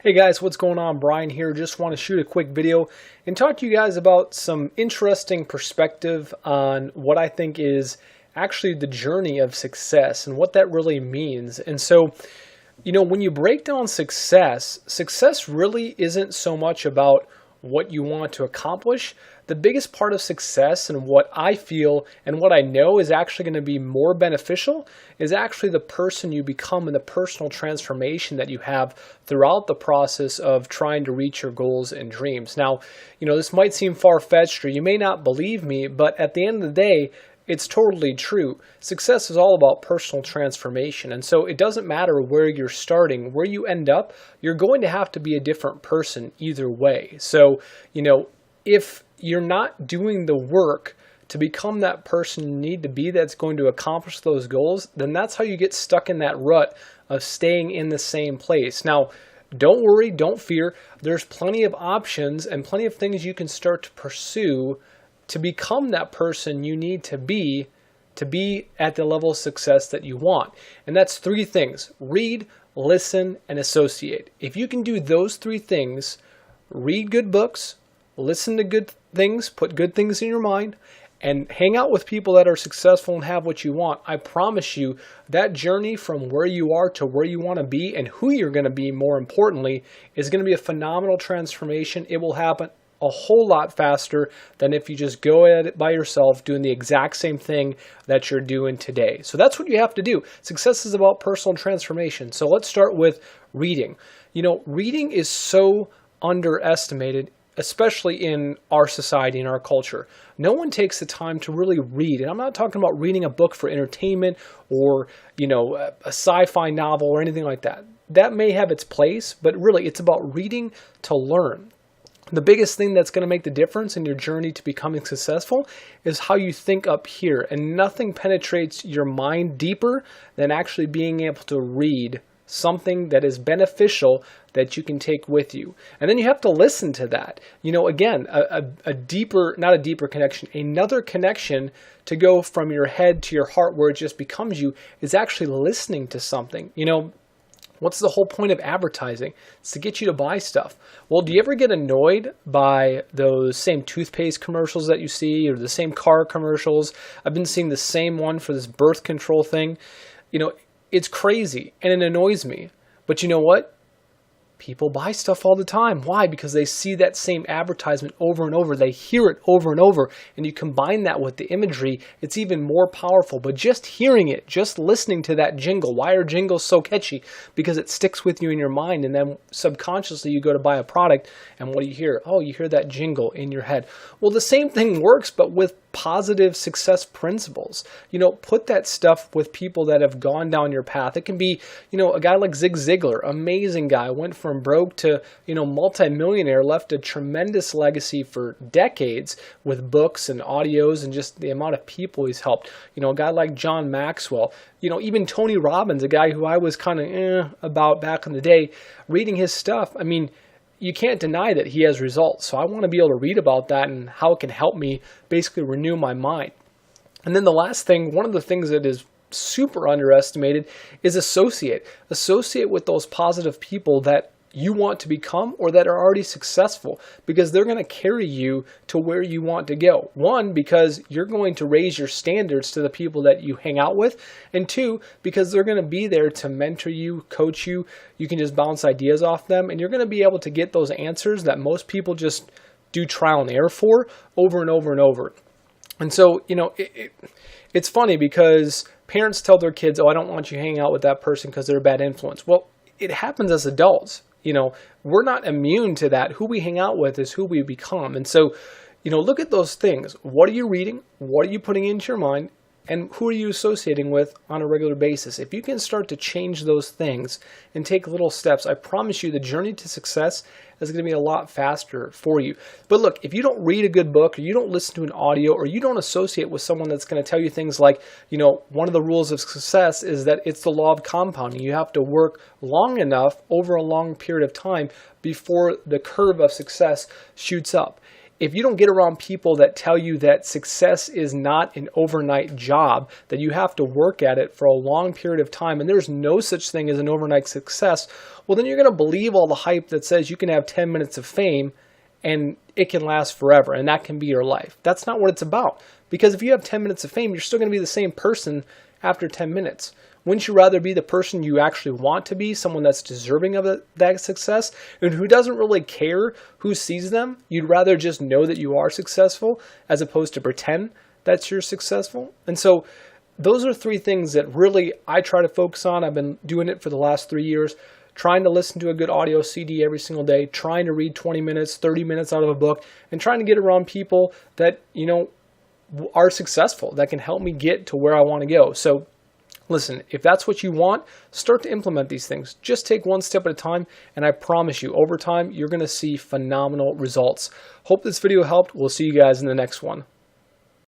Hey guys, what's going on? Brian here. Just want to shoot a quick video and talk to you guys about some interesting perspective on what I think is actually the journey of success and what that really means. And so, when you break down success really isn't so much about what you want to accomplish. The biggest part of success and what I feel and what I know is actually going to be more beneficial is actually the person you become and the personal transformation that you have throughout the process of trying to reach your goals and dreams. Now, this might seem far-fetched or you may not believe me, but at the end of the day, it's totally true. Success is all about personal transformation. And so it doesn't matter where you're starting, where you end up, you're going to have to be a different person either way. So, if you're not doing the work to become that person you need to be that's going to accomplish those goals, then that's how you get stuck in that rut of staying in the same place. Now, don't worry, don't fear. There's plenty of options and plenty of things you can start to pursue to become that person you need to be at the level of success that you want. And that's three things: read, listen, and associate. If you can do those three things, read good books, listen to good things, put good things in your mind, and hang out with people that are successful and have what you want, I promise you that journey from where you are to where you want to be and who you're going to be, more importantly, is going to be a phenomenal transformation. It will happen a whole lot faster than if you just go at it by yourself doing the exact same thing that you're doing today. So that's what you have to do. Success is about personal transformation. So let's start with reading. Reading is so underestimated, especially in our society, in our culture. No one takes the time to really read. And I'm not talking about reading a book for entertainment or, a sci-fi novel or anything like that. That may have its place, but really it's about reading to learn. The biggest thing that's going to make the difference in your journey to becoming successful is how you think up here. And nothing penetrates your mind deeper than actually being able to read something that is beneficial that you can take with you. And then you have to listen to that. Again, a deeper, not a deeper connection, another connection to go from your head to your heart where it just becomes you is actually listening to something. What's the whole point of advertising? It's to get you to buy stuff. Well, do you ever get annoyed by those same toothpaste commercials that you see or the same car commercials? I've been seeing the same one for this birth control thing. It's crazy and it annoys me. But you know what? People buy stuff all the time. Why? Because they see that same advertisement over and over. They hear it over and over. And you combine that with the imagery, it's even more powerful. But just hearing it, just listening to that jingle. Why are jingles so catchy? Because it sticks with you in your mind. And then subconsciously you go to buy a product. And what do you hear? Oh, you hear that jingle in your head. Well, the same thing works, but with positive success principles. Put that stuff with people that have gone down your path. It can be, a guy like Zig Ziglar, amazing guy, went from broke to, multimillionaire, left a tremendous legacy for decades with books and audios and just the amount of people he's helped. A guy like John Maxwell, even Tony Robbins, a guy who I was kind of about back in the day, reading his stuff. You can't deny that he has results. So I want to be able to read about that and how it can help me basically renew my mind. And then the last thing, one of the things that is super underestimated is associate. Associate with those positive people that you want to become or that are already successful, because they're going to carry you to where you want to go. One, because you're going to raise your standards to the people that you hang out with. And two, because they're going to be there to mentor you, coach you. You can just bounce ideas off them and you're going to be able to get those answers that most people just do trial and error for over and over and over. And so, it's funny because parents tell their kids, oh, I don't want you hanging out with that person because they're a bad influence. Well, it happens as adults. We're not immune to that. Who we hang out with is who we become. And so, look at those things. What are you reading? What are you putting into your mind? And who are you associating with on a regular basis? If you can start to change those things and take little steps, I promise you the journey to success is going to be a lot faster for you. But look, if you don't read a good book or you don't listen to an audio or you don't associate with someone that's going to tell you things like, one of the rules of success is that it's the law of compounding. You have to work long enough over a long period of time before the curve of success shoots up. if you don't get around people that tell you that success is not an overnight job, that you have to work at it for a long period of time, and there's no such thing as an overnight success, well, then you're going to believe all the hype that says you can have 10 minutes of fame and it can last forever, and that can be your life. That's not what it's about. Because if you have 10 minutes of fame, you're still going to be the same person after 10 minutes. Wouldn't you rather be the person you actually want to be, someone that's deserving of that success, and who doesn't really care who sees them? You'd rather just know that you are successful as opposed to pretend that you're successful. And so those are three things that really I try to focus on. I've been doing it for the last 3 years, trying to listen to a good audio CD every single day, trying to read 20 minutes, 30 minutes out of a book, and trying to get around people that, are successful, that can help me get to where I want to go. So listen, if that's what you want, start to implement these things. Just take one step at a time, and I promise you, over time, you're going to see phenomenal results. Hope this video helped. We'll see you guys in the next one.